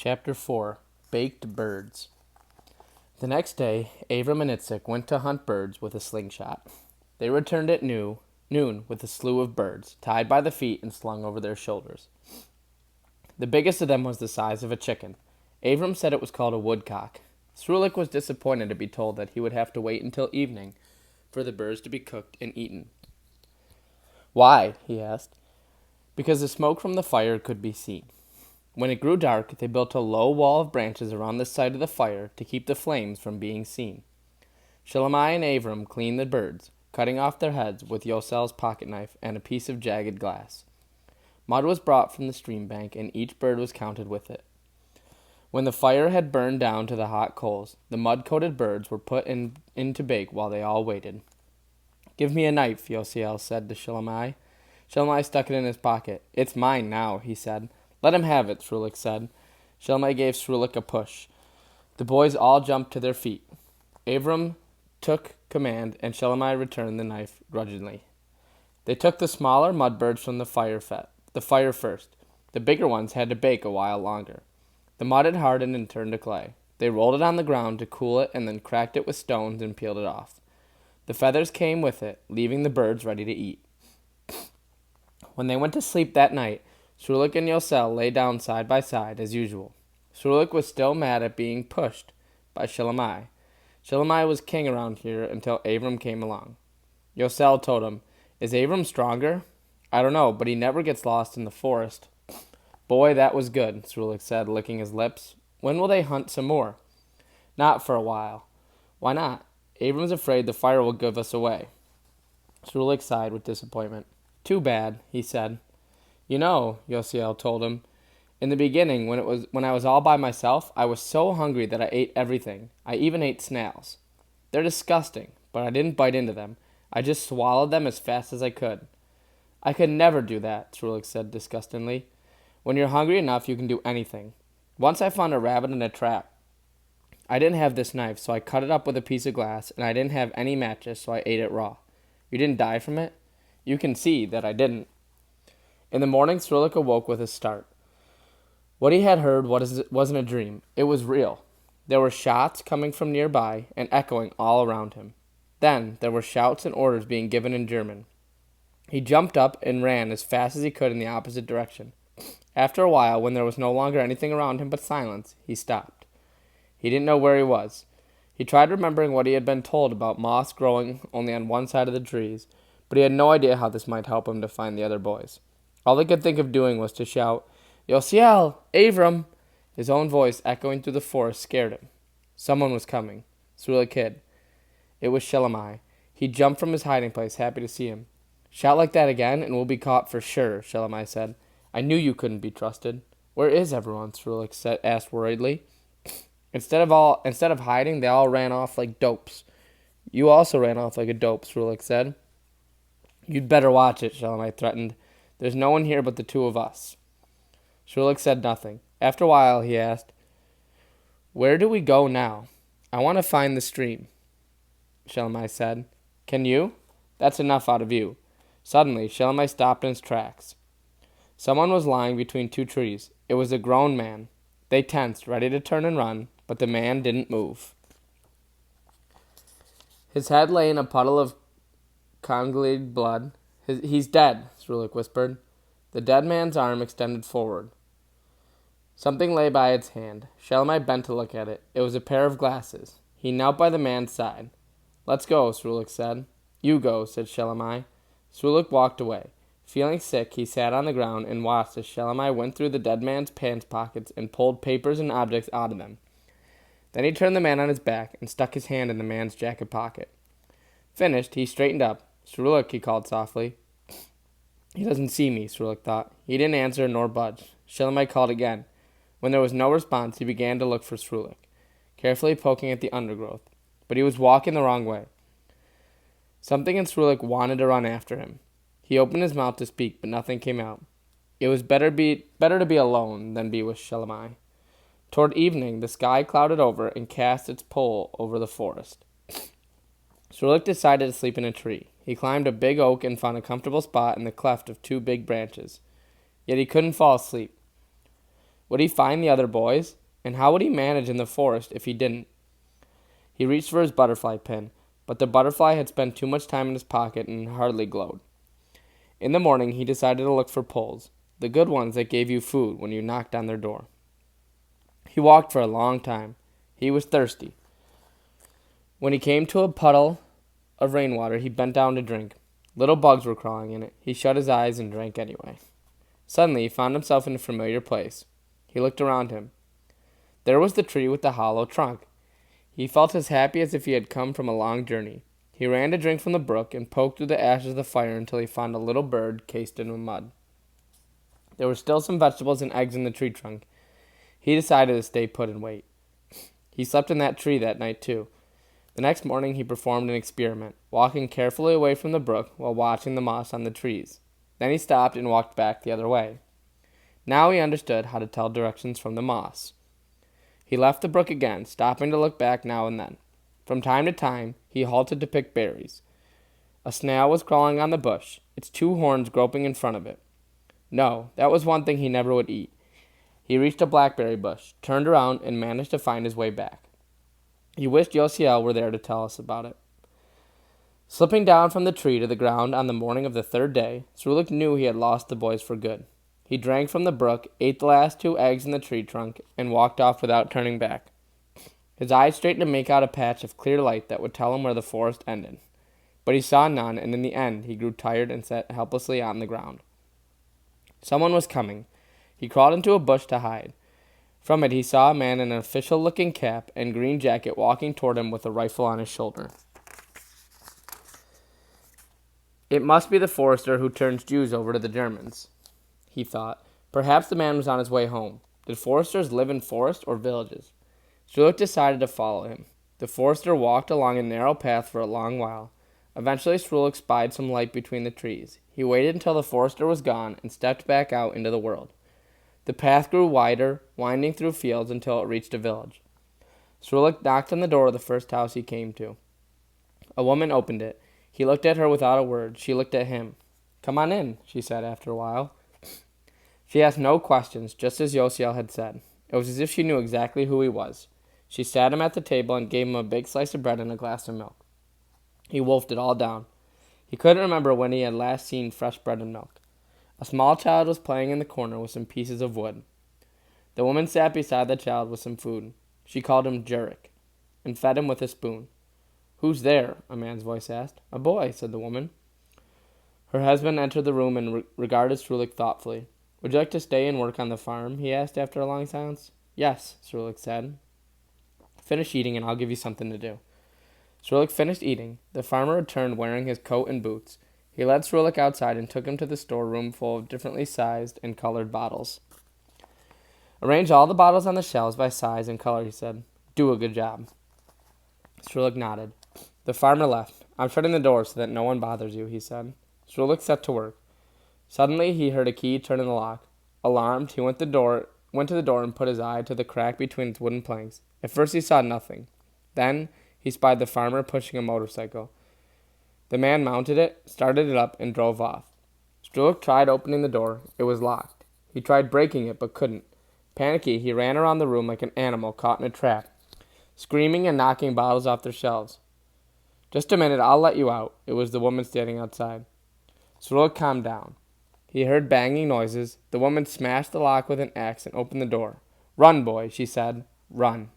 Chapter 4 Baked Birds. The next day, Avram and Itzik went to hunt birds with a slingshot. They returned at noon with a slew of birds, tied by the feet and slung over their shoulders. The biggest of them was the size of a chicken. Avram said it was called a woodcock. Srulik was disappointed to be told that he would have to wait until evening for the birds to be cooked and eaten. "Why?" he asked. "Because the smoke from the fire could be seen." When it grew dark, they built a low wall of branches around the site of the fire to keep the flames from being seen. Shalomai and Avram cleaned the birds, cutting off their heads with Yosel's pocket knife and a piece of jagged glass. Mud was brought from the stream bank, and each bird was counted with it. When the fire had burned down to the hot coals, the mud-coated birds were put in to bake while they all waited. "Give me a knife," Yosel said to Shalomai. Shalomai stuck it in his pocket. "It's mine now," he said. "Let him have it," Srulik said. Shalomai gave Srulik a push. The boys all jumped to their feet. Avram took command, and Shalomai returned the knife grudgingly. They took the smaller mud birds from the fire first. The bigger ones had to bake a while longer. The mud had hardened and turned to clay. They rolled it on the ground to cool it and then cracked it with stones and peeled it off. The feathers came with it, leaving the birds ready to eat. When they went to sleep that night, Srulik and Yosel lay down side by side as usual. Srulik was still mad at being pushed by Shalomai. Shalomai was king around here until Avram came along. Yosel told him, "Is Avram stronger?" "I don't know, but he never gets lost in the forest." "Boy, that was good," Srulik said, licking his lips. "When will they hunt some more?" "Not for a while." "Why not?" "Avram's afraid the fire will give us away." Srulik sighed with disappointment. "Too bad," he said. "You know," Yosel told him, "in the beginning, when I was all by myself, I was so hungry that I ate everything. I even ate snails. They're disgusting, but I didn't bite into them. I just swallowed them as fast as I could." "I could never do that," Srulik said disgustedly. "When you're hungry enough, you can do anything. Once I found a rabbit in a trap. I didn't have this knife, so I cut it up with a piece of glass, and I didn't have any matches, so I ate it raw. You didn't die from it? You can see that I didn't." In the morning, Srulik awoke with a start. What he had heard wasn't a dream. It was real. There were shots coming from nearby and echoing all around him. Then there were shouts and orders being given in German. He jumped up and ran as fast as he could in the opposite direction. After a while, when there was no longer anything around him but silence, he stopped. He didn't know where he was. He tried remembering what he had been told about moss growing only on one side of the trees, but he had no idea how this might help him to find the other boys. All he could think of doing was to shout, "Yosiel! Avram!" His own voice echoing through the forest scared him. Someone was coming. Srulik hid. It was Shalomai. He jumped from his hiding place, happy to see him. "Shout like that again, and we'll be caught for sure," Shalomai said. "I knew you couldn't be trusted." "Where is everyone?" Srulik asked worriedly. Instead of hiding, they all ran off like dopes. "You also ran off like a dope," Srulik said. "You'd better watch it," Shalomai threatened. "There's no one here but the two of us." Srulik said nothing. After a while, he asked, "Where do we go now?" "I want to find the stream," Shalomai said. "Can you?" "That's enough out of you." Suddenly, Shalomai stopped in his tracks. Someone was lying between two trees. It was a grown man. They tensed, ready to turn and run, but the man didn't move. His head lay in a puddle of congealed blood. "He's dead," Srulik whispered. The dead man's arm extended forward. Something lay by its hand. Shalomai bent to look at it. It was a pair of glasses. He knelt by the man's side. "Let's go," Srulik said. "You go," said Shalomai. Srulik walked away. Feeling sick, he sat on the ground and watched as Shalomai went through the dead man's pants pockets and pulled papers and objects out of them. Then he turned the man on his back and stuck his hand in the man's jacket pocket. Finished, he straightened up. "Srulik," he called softly. He doesn't see me, Srulik thought. He didn't answer nor budge. Shalomai called again. When there was no response, he began to look for Srulik, carefully poking at the undergrowth. But he was walking the wrong way. Something in Srulik wanted to run after him. He opened his mouth to speak, but nothing came out. It was better to be alone than be with Shalomai. Toward evening, the sky clouded over and cast its pall over the forest. Srulik decided to sleep in a tree. He climbed a big oak and found a comfortable spot in the cleft of two big branches. Yet he couldn't fall asleep. Would he find the other boys? And how would he manage in the forest if he didn't? He reached for his butterfly pin, but the butterfly had spent too much time in his pocket and hardly glowed. In the morning, he decided to look for poles, the good ones that gave you food when you knocked on their door. He walked for a long time. He was thirsty. When he came to a puddle of rainwater, he bent down to drink. Little bugs were crawling in it. He shut his eyes and drank anyway. Suddenly, he found himself in a familiar place. He looked around him. There was the tree with the hollow trunk. He felt as happy as if he had come from a long journey. He ran to drink from the brook and poked through the ashes of the fire until he found a little bird cased in mud. There were still some vegetables and eggs in the tree trunk. He decided to stay put and wait. He slept in that tree that night, too. The next morning he performed an experiment, walking carefully away from the brook while watching the moss on the trees. Then he stopped and walked back the other way. Now he understood how to tell directions from the moss. He left the brook again, stopping to look back now and then. From time to time, he halted to pick berries. A snail was crawling on the bush, its two horns groping in front of it. No, that was one thing he never would eat. He reached a blackberry bush, turned around, and managed to find his way back. He wished Yosiel were there to tell us about it. Slipping down from the tree to the ground on the morning of the third day, Srulik knew he had lost the boys for good. He drank from the brook, ate the last 2 eggs in the tree trunk, and walked off without turning back. His eyes straightened to make out a patch of clear light that would tell him where the forest ended. But he saw none, and in the end he grew tired and sat helplessly on the ground. Someone was coming. He crawled into a bush to hide. From it he saw a man in an official-looking cap and green jacket walking toward him with a rifle on his shoulder. It must be the forester who turns Jews over to the Germans, he thought. Perhaps the man was on his way home. Did foresters live in forests or villages? Srulik decided to follow him. The forester walked along a narrow path for a long while. Eventually Srulik spied some light between the trees. He waited until the forester was gone and stepped back out into the world. The path grew wider, winding through fields until it reached a village. Srulik knocked on the door of the first house he came to. A woman opened it. He looked at her without a word. She looked at him. "Come on in," she said after a while. She asked no questions, just as Yosiel had said. It was as if she knew exactly who he was. She sat him at the table and gave him a big slice of bread and a glass of milk. He wolfed it all down. He couldn't remember when he had last seen fresh bread and milk. A small child was playing in the corner with some pieces of wood. The woman sat beside the child with some food. She called him Jurek and fed him with a spoon. "Who's there?" a man's voice asked. "A boy," said the woman. Her husband entered the room and regarded Srulik thoughtfully. "Would you like to stay and work on the farm?" he asked after a long silence. "Yes," Srulik said. "Finish eating and I'll give you something to do." Srulik finished eating. The farmer returned wearing his coat and boots. He led Srulik outside and took him to the storeroom full of differently sized and colored bottles. "Arrange all the bottles on the shelves by size and color," he said. "Do a good job." Srulik nodded. The farmer left. "I'm shutting the door so that no one bothers you," he said. Srulik set to work. Suddenly he heard a key turn in the lock. Alarmed, he went to the door and put his eye to the crack between its wooden planks. At first he saw nothing. Then he spied the farmer pushing a motorcycle. The man mounted it, started it up, and drove off. Srulik tried opening the door. It was locked. He tried breaking it, but couldn't. Panicky, he ran around the room like an animal caught in a trap, screaming and knocking bottles off their shelves. "Just a minute, I'll let you out." It was the woman standing outside. Srulik calmed down. He heard banging noises. The woman smashed the lock with an axe and opened the door. "Run, boy," she said. "Run."